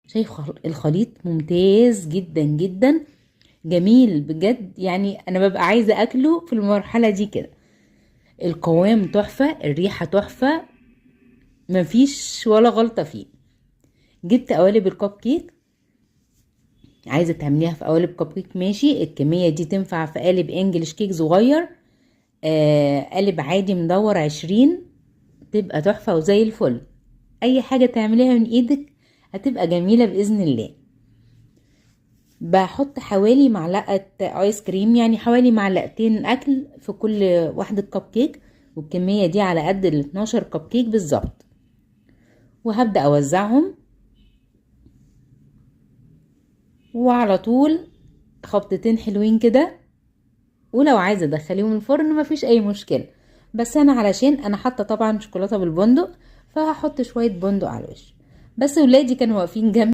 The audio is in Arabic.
شايف الخليط ممتاز جدا جدا، جميل بجد. يعني انا ببقى عايزة اكله في المرحلة دي كده. القوام تحفة، الريحة تحفة، مفيش ولا غلطة فيه. جبت قوالب الكب كيك، عايزة تعمليها في قوالب كب كيك ماشي، الكمية دي تنفع في قالب انجلش كيك صغير، قالب عادي مدور 20، تبقى تحفة وزي الفل. اي حاجة تعمليها من ايدك هتبقى جميلة بإذن الله. بحط حوالي معلقة ايس كريم، يعني حوالي معلقتين اكل في كل واحدة كب كيك، والكمية دي على قد ال 12 كب كيك بالظبط. وهبدأ اوزعهم، وعلى طول خبطتين حلوين كده. ولو عايزة ادخليهم الفرن مفيش اي مشكلة، بس انا علشان انا حاطة طبعا شوكولاتة بالبندق، فهحط شوية بندق على الوش. بس ولادي كانوا واقفين جنبي